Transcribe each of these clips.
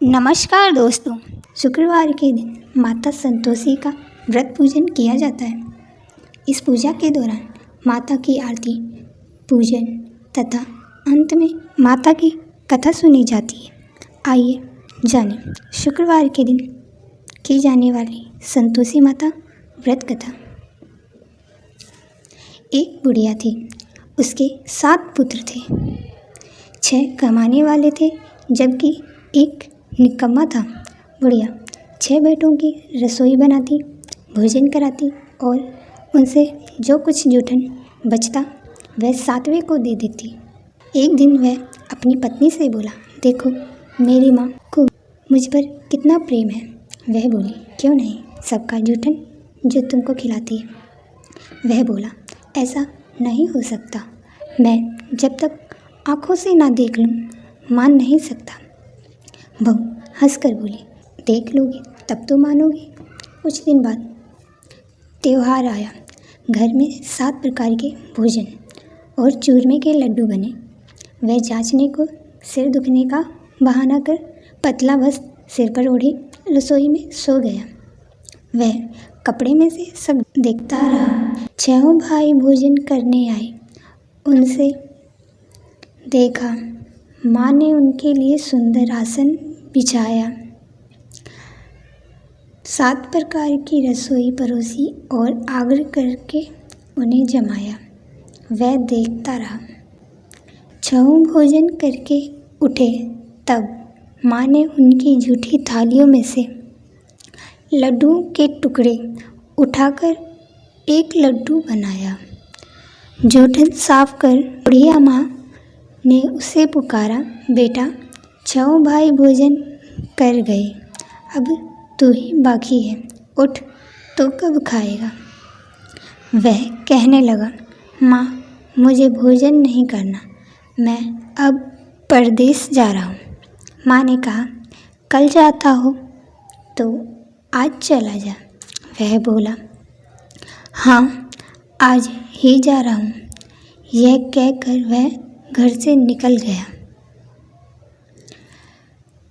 नमस्कार दोस्तों। शुक्रवार के दिन माता संतोषी का व्रत पूजन किया जाता है। इस पूजा के दौरान माता की आरती, पूजन तथा अंत में माता की कथा सुनी जाती है। आइए जानें शुक्रवार के दिन की जाने वाली संतोषी माता व्रत कथा। एक बुढ़िया थी, उसके 7 पुत्र थे। 6 कमाने वाले थे जबकि एक निकम्मा था। बुढ़िया 6 बेटों की रसोई बनाती, भोजन कराती और उनसे जो कुछ जूठन बचता वह 7वें को दे देती। एक दिन वह अपनी पत्नी से बोला, देखो मेरी माँ को मुझ पर कितना प्रेम है। वह बोली, क्यों नहीं, सबका जूठन जो तुमको खिलाती है। वह बोला, ऐसा नहीं हो सकता, मैं जब तक आँखों से ना देख लूँ मान नहीं सकता। बहू हंसकर बोली, देख लोगे तब तो मानोगे। कुछ दिन बाद त्योहार आया। घर में 7 प्रकार के भोजन और चूरमे के लड्डू बने। वह जांचने को सिर दुखने का बहाना कर पतला वस्त्र सिर पर ओढ़े रसोई में सो गया। वह कपड़े में से सब देखता रहा। 6 भाई भोजन करने आए। उनसे देखा, माँ ने उनके लिए सुंदर आसन बिछाया, 7 प्रकार की रसोई परोसी और आग्रह करके उन्हें जमाया। वह देखता रहा। 6 भोजन करके उठे तब माँ ने उनकी जूठी थालियों में से लड्डुओं के टुकड़े उठाकर एक लड्डू बनाया। जूठन साफ कर बुढ़िया माँ ने उसे पुकारा, बेटा 6 भाई भोजन कर गए, अब तू ही बाकी है, उठ तो कब खाएगा। वह कहने लगा, माँ मुझे भोजन नहीं करना, मैं अब परदेश जा रहा हूँ। माँ ने कहा, कल जाता हो तो आज चला जा। वह बोला, हाँ आज ही जा रहा हूँ। यह कहकर वह घर से निकल गया।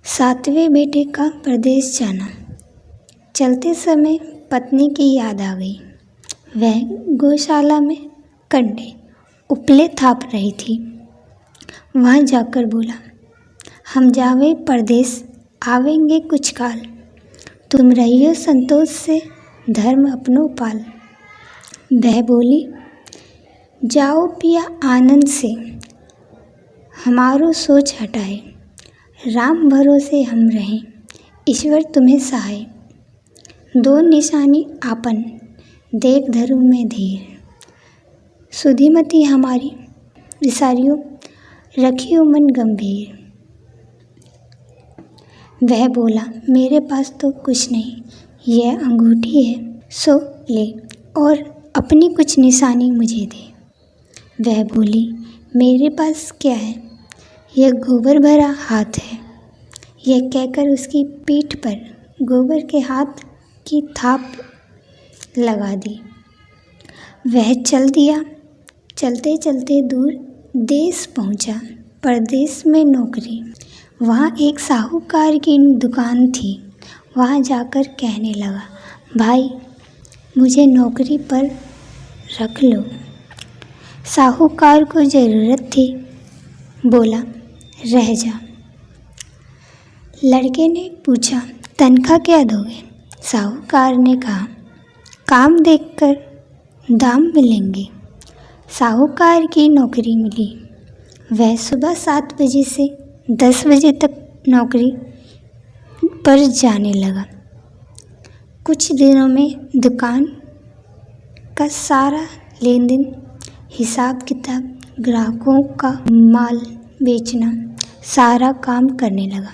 7वें बेटे का परदेश जाना। चलते समय पत्नी की याद आ गई। वह गौशाला में कंडे उपले थाप रही थी। वहाँ जाकर बोला, हम जावे परदेश, आवेंगे कुछ काल, तुम रहियो संतोष से, धर्म अपनो पाल। वह बोली, जाओ पिया आनंद से, हमारो सोच हटाए, राम भरोसे हम रहें, ईश्वर तुम्हें सहाय। 2 निशानी आपन, देख धरु में धीर, सुधीमती हमारी, विसारियो रखियो मन गंभीर। वह बोला, मेरे पास तो कुछ नहीं, यह अंगूठी है सो ले और अपनी कुछ निशानी मुझे दे। वह बोली, मेरे पास क्या है, यह गोबर भरा हाथ है। यह कहकर उसकी पीठ पर गोबर के हाथ की थाप लगा दी। वह चल दिया। चलते चलते दूर देश पहुंचा। परदेश में नौकरी। वहाँ एक साहूकार की दुकान थी। वहाँ जाकर कहने लगा, भाई मुझे नौकरी पर रख लो। साहूकार को ज़रूरत थी, बोला, रह जा। लड़के ने पूछा, तनख्वाह क्या दोगे। साहूकार ने कहा, काम देखकर दाम मिलेंगे। साहूकार की नौकरी मिली। वह सुबह 7 बजे से 10 बजे तक नौकरी पर जाने लगा। कुछ दिनों में दुकान का सारा लेन देन, हिसाब किताब, ग्राहकों का माल बेचना, सारा काम करने लगा।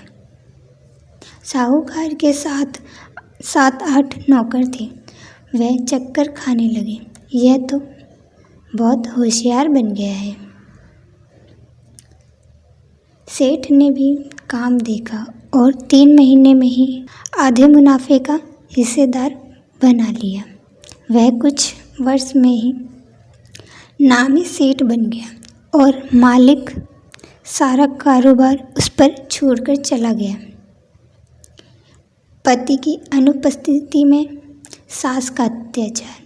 साहूकार के साथ 7-8 नौकर थे। वह चक्कर खाने लगे, यह तो बहुत होशियार बन गया है। सेठ ने भी काम देखा और 3 महीने में ही आधे मुनाफे का हिस्सेदार बना लिया। वह कुछ वर्ष में ही नामी सेठ बन गया और मालिक सारा कारोबार उस पर छोड़कर चला गया। पति की अनुपस्थिति में सास का अत्याचार।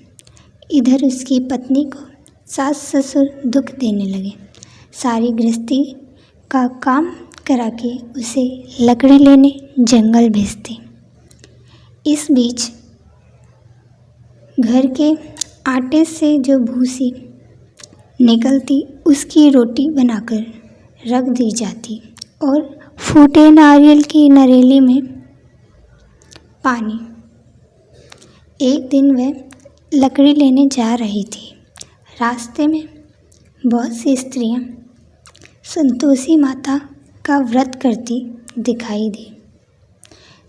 इधर उसकी पत्नी को सास ससुर दुख देने लगे। सारी गृहस्थी का काम करा के उसे लकड़ी लेने जंगल भेजते। इस बीच घर के आटे से जो भूसी निकलती उसकी रोटी बनाकर रख दी जाती और फूटे नारियल की नरेली में पानी। एक दिन वह लकड़ी लेने जा रही थी। रास्ते में बहुत सी स्त्रियां संतोषी माता का व्रत करती दिखाई दी।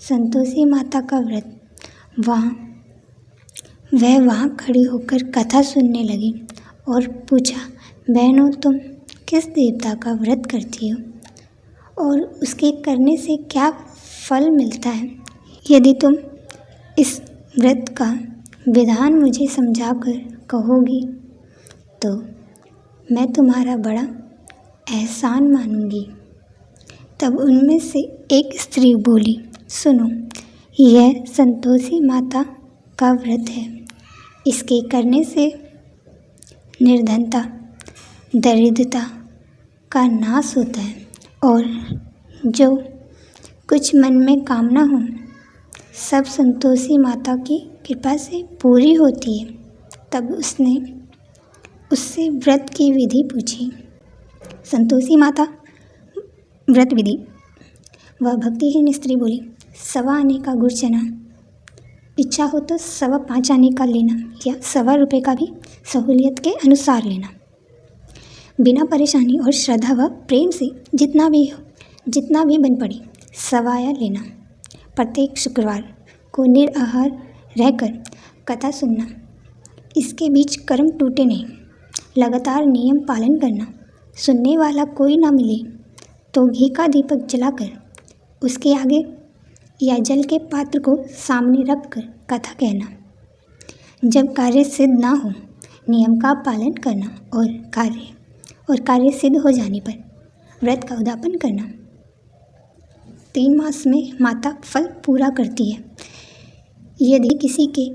संतोषी माता का व्रत वहाँ खड़ी होकर कथा सुनने लगी और पूछा, बहनों तुम किस देवता का व्रत करती हो और उसके करने से क्या फल मिलता है? यदि तुम इस व्रत का विधान मुझे समझाकर कहोगी तो मैं तुम्हारा बड़ा एहसान मानूंगी। तब उनमें से एक स्त्री बोली, सुनो, यह संतोषी माता का व्रत है। इसके करने से निर्धनता, दरिद्रता का नाश होता है और जो कुछ मन में कामना हो सब संतोषी माता की कृपा से पूरी होती है। तब उसने उससे व्रत की विधि पूछी। संतोषी माता व्रत विधि। वह भक्तिहीन स्त्री बोली, 1.25 आने का गुड़ चना, इच्छा हो तो 5.25 आने का लेना या 1.25 रुपये का भी सहूलियत के अनुसार लेना। बिना परेशानी और श्रद्धा व प्रेम से जितना भी बन पड़े 1.25 लेना। प्रत्येक शुक्रवार को निराहार रहकर कथा सुनना। इसके बीच कर्म टूटे नहीं। लगातार नियम पालन करना। सुनने वाला कोई ना मिले तो घी का दीपक जलाकर उसके आगे या जल के पात्र को सामने रखकर कथा कहना। जब कार्य सिद्ध ना हो नियम का पालन करना और कार्य सिद्ध हो जाने पर व्रत का उद्यापन करना। 3 मास में माता फल पूरा करती है। यदि किसी के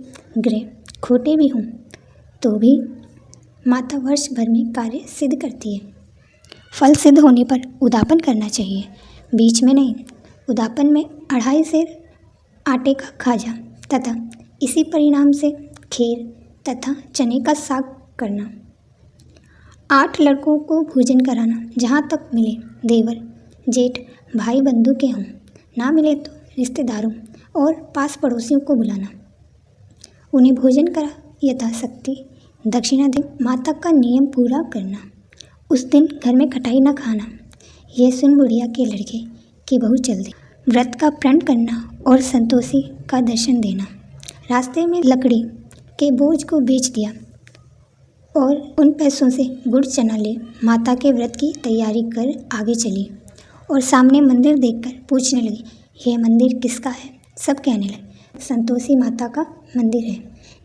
ग्रह खोटे भी हों तो भी माता वर्ष भर में कार्य सिद्ध करती है। फल सिद्ध होने पर उद्यापन करना चाहिए, बीच में नहीं। उद्यापन में 2.5 सेर आटे का खाजा तथा इसी परिणाम से खीर तथा चने का साग करना। 8 लड़कों को भोजन कराना, जहाँ तक मिले देवर जेठ भाई बंधु के हों, ना मिले तो रिश्तेदारों और पास पड़ोसियों को बुलाना। उन्हें भोजन करा यथाशक्ति दक्षिणा दे। माता का नियम पूरा करना। उस दिन घर में खटाई न खाना। यह सुन बुढ़िया के लड़के की बहू चल दी। व्रत का प्रण करना और संतोषी का दर्शन देना। रास्ते में लकड़ी के बोझ को बेच दिया और उन पैसों से गुड़ चना ले माता के व्रत की तैयारी कर आगे चली और सामने मंदिर देखकर पूछने लगी, यह मंदिर किसका है? सब कहने लगे, संतोषी माता का मंदिर है।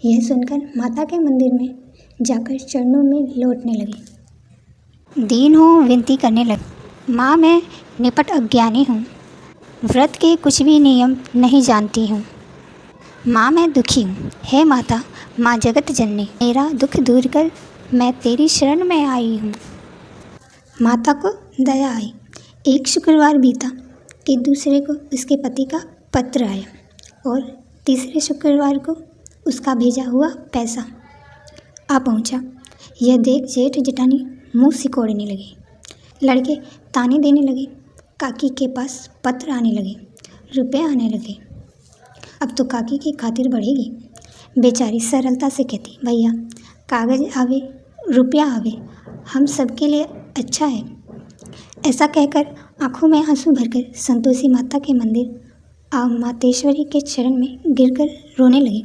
यह सुनकर माता के मंदिर में जाकर चरणों में लौटने लगी। दीन हो विनती करने लगी, माँ मैं निपट अज्ञानी हूँ, व्रत के कुछ भी नियम नहीं जानती हूँ। माँ मैं दुखी हूँ, हे माता माँ जगत जननी, मेरा दुख दूर कर, मैं तेरी शरण में आई हूँ। माता को दया आई। एक शुक्रवार बीता कि दूसरे को उसके पति का पत्र आया और तीसरे शुक्रवार को उसका भेजा हुआ पैसा आ पहुँचा। यह देख जेठ जेठानी मुँह सिकोड़ने लगे। लड़के ताने देने लगे। काकी के पास पत्र आने लगे, रुपए आने लगे। अब तो काकी की खातिर बढ़ेगी। बेचारी सरलता से कहती, भैया कागज़ आवे रुपया आवे, हम सबके लिए अच्छा है। ऐसा कहकर आंखों में आंसू भरकर संतोषी माता के मंदिर मातेश्वरी के चरण में गिरकर रोने लगी।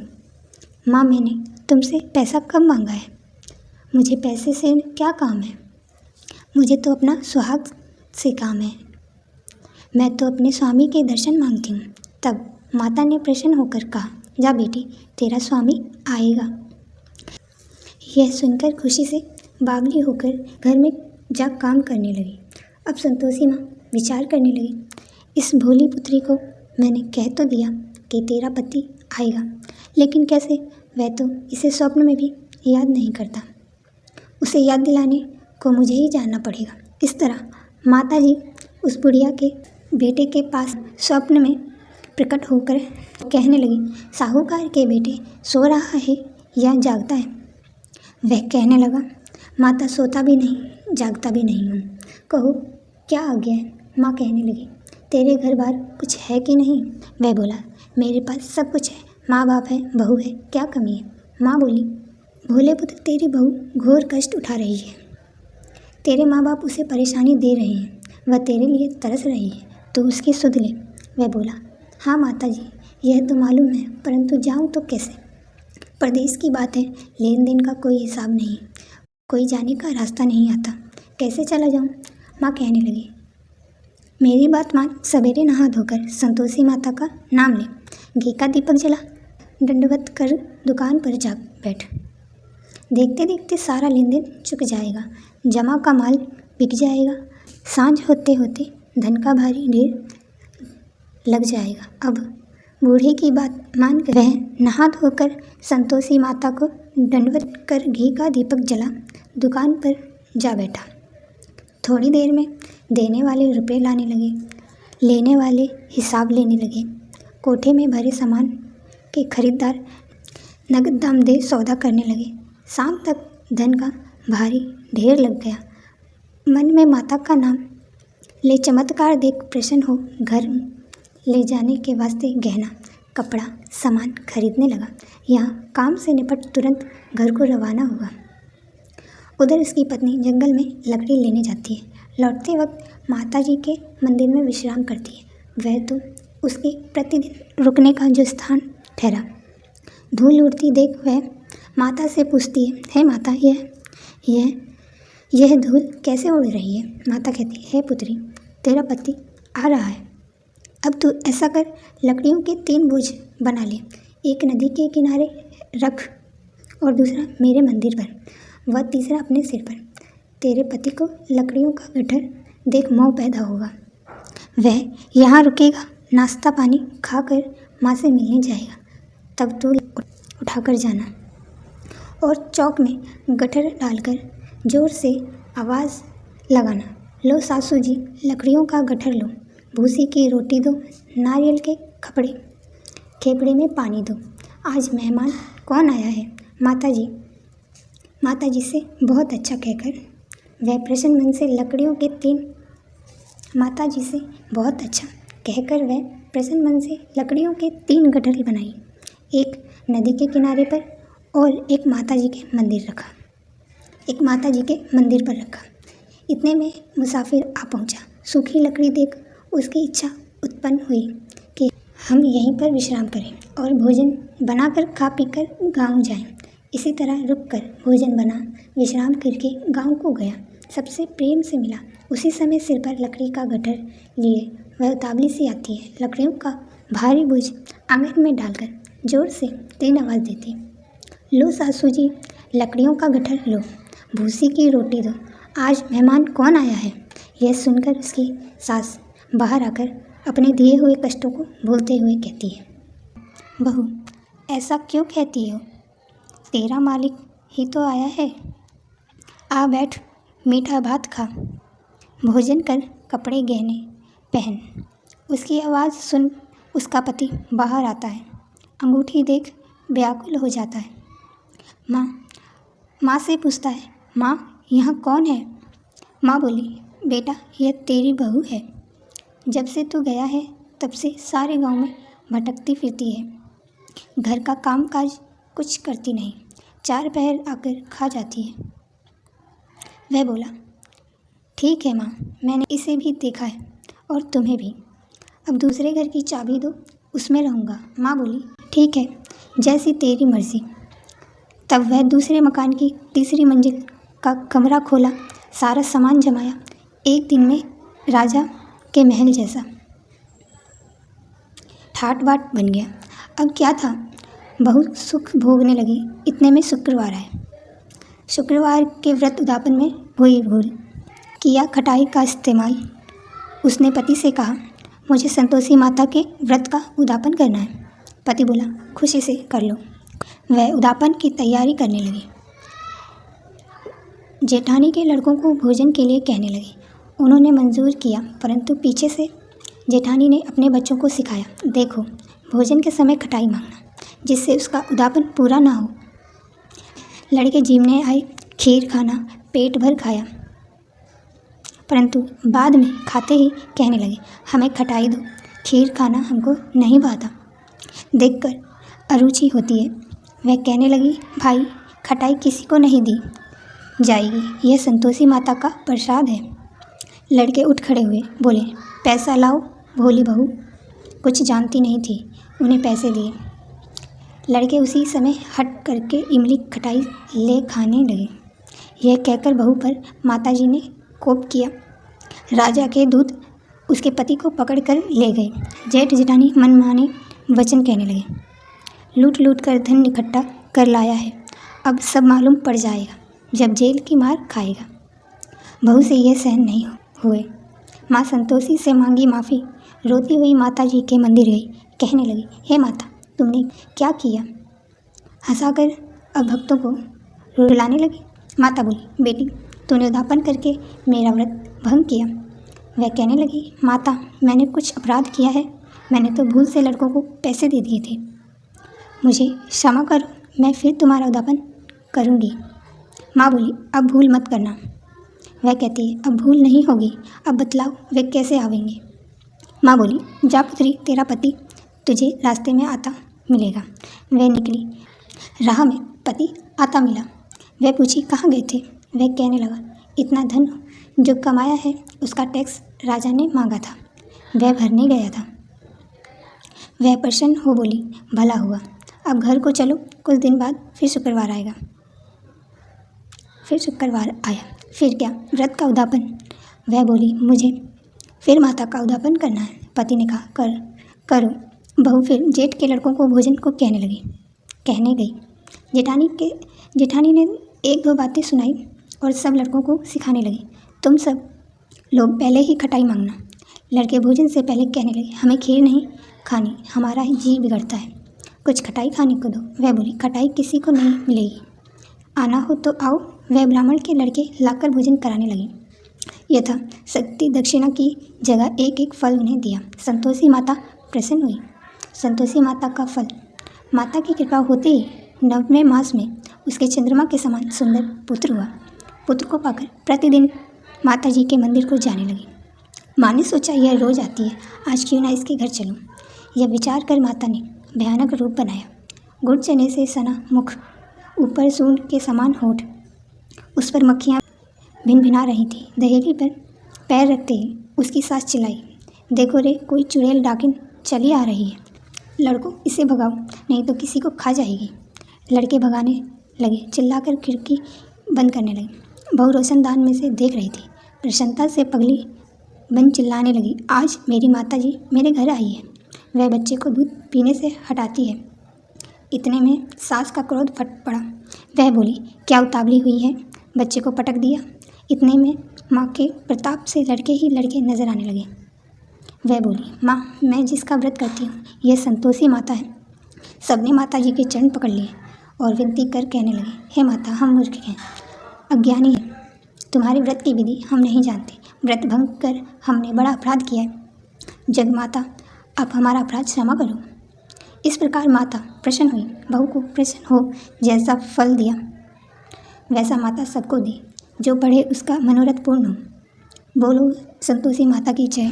माँ मैंने तुमसे पैसा कब मांगा है? मुझे पैसे से क्या काम है? मुझे तो अपना सुहाग से काम है। मैं तो अपने स्वामी के दर्शन मांगती हूँ। तब माता ने प्रसन्न होकर कहा, जा बेटी तेरा स्वामी आएगा। यह सुनकर खुशी से बावली होकर घर में जा काम करने लगी। अब संतोषी माँ विचार करने लगी, इस भोली पुत्री को मैंने कह तो दिया कि तेरा पति आएगा, लेकिन कैसे, वह तो इसे स्वप्न में भी याद नहीं करता। उसे याद दिलाने को मुझे ही जानना पड़ेगा। इस तरह माताजी उस बुढ़िया के बेटे के पास स्वप्न में प्रकट होकर कहने लगी, साहूकार के बेटे सो रहा है या जागता है? वह कहने लगा, माता सोता भी नहीं जागता भी नहीं हूँ, कहो क्या आ गया है? माँ कहने लगी, तेरे घर बार कुछ है कि नहीं? वह बोला, मेरे पास सब कुछ है, माँ बाप है, बहू है, क्या कमी है? माँ बोली, भोले पुत्र तेरी बहू घोर कष्ट उठा रही है, तेरे माँ बाप उसे परेशानी दे रहे हैं, वह तेरे लिए तरस रही है, तो उसकी सुध ले। वह बोला, हाँ माता जी, यह तो मालूम है, परंतु जाऊँ तो कैसे? परदेश की बात है, लेन देन का कोई हिसाब नहीं, कोई जाने का रास्ता नहीं आता, कैसे चला जाऊँ? माँ कहने लगी, मेरी बात मान, सवेरे नहा धोकर संतोषी माता का नाम ले, घी का दीपक जला, दंडवत कर दुकान पर जा बैठ। देखते देखते सारा लेन देन चुक जाएगा, जमा का माल बिक जाएगा, सांझ होते होते धन का भारी ढेर लग जाएगा। अब बूढ़े की बात मानकर वह नहा धोकर संतोषी माता को दंडवत कर घी का दीपक जला दुकान पर जा बैठा। थोड़ी देर में देने वाले रुपए लाने लगे, लेने वाले हिसाब लेने लगे। कोठे में भरे सामान के खरीदार नगद दाम दे सौदा करने लगे। शाम तक धन का भारी ढेर लग गया। मन में माता का नाम ले चमत्कार देख प्रसन्न हो घर ले जाने के वास्ते गहना कपड़ा सामान खरीदने लगा। यहाँ काम से निपट तुरंत घर को रवाना हुआ। उधर उसकी पत्नी जंगल में लकड़ी लेने जाती है। लौटते वक्त माताजी के मंदिर में विश्राम करती है। वह तो उसके प्रतिदिन रुकने का जो स्थान ठहरा। धूल उड़ती देख वह माता से पूछती है, हे माता, यह धूल कैसे उड़ रही है? माता कहती है, हे पुत्री, तेरा पति आ रहा है। अब तू ऐसा कर, लकड़ियों के 3 बोझ बना ले, एक नदी के किनारे रख और दूसरा मेरे मंदिर पर व तीसरा अपने सिर पर। तेरे पति को लकड़ियों का गट्ठर देख मोह पैदा होगा। वह यहाँ रुकेगा, नाश्ता पानी खाकर माँ से मिलने जाएगा। तब तू उठाकर जाना और चौक में गट्ठर डालकर जोर से आवाज़ लगाना, लो सासू जी, लकड़ियों का गट्ठर लो, भूसी की रोटी दो, नारियल के खेपड़े में पानी दो। आज मेहमान कौन आया है? माता जी से बहुत अच्छा कहकर वह प्रसन्न मन से लकड़ियों के 3 गट्ठर बनाई। एक नदी के किनारे पर और एक माता जी के मंदिर पर रखा। इतने में मुसाफिर आ पहुंचा। सूखी लकड़ी देख उसकी इच्छा उत्पन्न हुई कि हम यहीं पर विश्राम करें और भोजन बनाकर खा पीकर गांव जाएं। इसी तरह रुककर भोजन बना विश्राम करके गांव को गया। सबसे प्रेम से मिला। उसी समय सिर पर लकड़ी का गट्ठर लिए वह उतावली सी आती है। लकड़ियों का भारी बोझ आंगन में डालकर जोर से 3 आवाज़ देती, लो सासू जी, लकड़ियों का गट्ठर लो, भूसी की रोटी दो, आज मेहमान कौन आया है? यह सुनकर उसकी सास बाहर आकर अपने दिए हुए कष्टों को भूलते हुए कहती है, बहू, ऐसा क्यों कहती हो? तेरा मालिक ही तो आया है। आ बैठ, मीठा भात खा, भोजन कर, कपड़े गहने पहन। उसकी आवाज़ सुन उसका पति बाहर आता है। अंगूठी देख व्याकुल हो जाता है। माँ से पूछता है, माँ, यहाँ कौन है? माँ बोली, बेटा, यह तेरी बहू है। जब से तू गया है तब से सारे गांव में भटकती फिरती है। घर का काम काज कुछ करती नहीं, 4 पहर आकर खा जाती है। वह बोला, ठीक है माँ, मैंने इसे भी देखा है और तुम्हें भी। अब दूसरे घर की चाबी दो, उसमें रहूँगा। माँ बोली, ठीक है, जैसी तेरी मर्ज़ी। तब वह दूसरे मकान की तीसरी मंजिल का कमरा खोला, सारा सामान जमाया। एक दिन में राजा के महल जैसा ठाट बाट बन गया। अब क्या था, बहुत सुख भोगने लगी। इतने में शुक्रवार आया। शुक्रवार के व्रत उद्यापन में हुई भूल किया खटाई का इस्तेमाल। उसने पति से कहा, मुझे संतोषी माता के व्रत का उद्यापन करना है। पति बोला, खुशी से कर लो। वह उद्यापन की तैयारी करने लगी। जेठानी के लड़कों को भोजन के लिए कहने लगी। उन्होंने मंजूर किया, परंतु पीछे से जेठानी ने अपने बच्चों को सिखाया, देखो भोजन के समय खटाई मांगना, जिससे उसका उद्यापन पूरा ना हो। लड़के जीवने आए, खीर खाना पेट भर खाया, परंतु बाद में खाते ही कहने लगे, हमें खटाई दो, खीर खाना हमको नहीं भाता, देखकर अरुचि होती है। वह कहने लगी, भाई खटाई किसी को नहीं दी जाएगी, यह संतोषी माता का प्रसाद है। लड़के उठ खड़े हुए, बोले, पैसा लाओ। भोली बहू कुछ जानती नहीं थी, उन्हें पैसे दिए। लड़के उसी समय हट करके इमली खटाई ले खाने लगे। यह कहकर बहू पर माताजी ने कोप किया। राजा के दूत उसके पति को पकड़कर ले गए। जेठ जेठानी मनमाने वचन कहने लगे, लूट लूट कर धन इकट्ठा कर लाया है, अब सब मालूम पड़ जाएगा जब जेल की मार खाएगा। बहू से यह सहन नहीं हुए। माँ संतोषी से मांगी माफ़ी। रोती हुई माता जी के मंदिर गई, कहने लगी, हे माता तुमने क्या किया? हंसाकर अब भक्तों को रुलाने लगी। माता बोली, बेटी तूने उद्यापन करके मेरा व्रत भंग किया। वह कहने लगी, माता मैंने कुछ अपराध किया है, मैंने तो भूल से लड़कों को पैसे दे दिए थे, मुझे क्षमा करो, मैं फिर तुम्हारा उद्यापन करूँगी। माँ बोली, अब भूल मत करना। वह कहती है, अब भूल नहीं होगी, अब बतलाओ वे कैसे आवेंगे। माँ बोली, जा पुत्री, तेरा पति तुझे रास्ते में आता मिलेगा। वह निकली, राह में पति आता मिला। वह पूछी, कहाँ गए थे? वह कहने लगा, इतना धन जो कमाया है उसका टैक्स राजा ने मांगा था, वह भरने गया था। वह प्रसन्न हो बोली, भला हुआ, अब घर को चलो, कुछ दिन बाद फिर शुक्रवार आएगा। फिर शुक्रवार आया, फिर क्या, व्रत का उद्यापन। वह बोली, मुझे फिर माता का उद्यापन करना है। पति ने कहा, करो। बहू फिर जेठ के लड़कों को भोजन को कहने गई। जेठानी ने एक दो बातें सुनाई और सब लड़कों को सिखाने लगी, तुम सब लोग पहले ही खटाई मांगना। लड़के भोजन से पहले कहने लगे, हमें खीर नहीं खानी, हमारा ही जी बिगड़ता है, कुछ खटाई खाने को दो। वह बोली, खटाई किसी को नहीं मिलेगी, आना हो तो आओ। वह ब्राह्मण के लड़के लाकर भोजन कराने लगे। यथा शक्ति दक्षिणा की जगह एक एक फल उन्हें दिया। संतोषी माता प्रसन्न हुई। संतोषी माता का फल, माता की कृपा होते ही 9वें मास में उसके चंद्रमा के समान सुंदर पुत्र हुआ। पुत्र को पाकर प्रतिदिन माता जी के मंदिर को जाने लगी। माँ ने सोचा, यह रोज आती है, आज क्यों ना इसके घर चलूं। यह विचार कर माता ने भयानक रूप बनाया। गुड़ चने से सना मुख, ऊपर सूंड के समान होठ, उस पर मक्खियाँ भिनभिना रही थी। दहेली पर पैर रखते ही उसकी सास चिल्लाई, देखो रे, कोई चुड़ैल डाकिन चली आ रही है, लड़कों इसे भगाओ नहीं तो किसी को खा जाएगी। लड़के भगाने लगे, चिल्लाकर खिड़की बंद करने लगे। बहू रोशनदान में से देख रही थी। प्रसन्नता से पगली बन चिल्लाने लगी, आज मेरी माता जी मेरे घर आई है। वह बच्चे को दूध पीने से हटाती है। इतने में सास का क्रोध फट पड़ा। वह बोली, क्या उतावली हुई है, बच्चे को पटक दिया। इतने में माँ के प्रताप से लड़के ही लड़के नजर आने लगे। वह बोली, माँ मैं जिसका व्रत करती हूँ यह संतोषी माता है। सबने माता जी के चरण पकड़ लिए और विनती कर कहने लगे, हे माता, हम मूर्ख हैं, अज्ञानी हैं, तुम्हारे व्रत की विधि हम नहीं जानते, व्रत भंग कर हमने बड़ा अपराध किया है, जग माता आप हमारा अपराध क्षमा करो। इस प्रकार माता प्रसन्न हुई। बहू को प्रसन्न हो जैसा फल दिया वैसा माता सबको दी, जो पढ़े उसका मनोरथ पूर्ण हो। बोलो संतोषी माता की जय।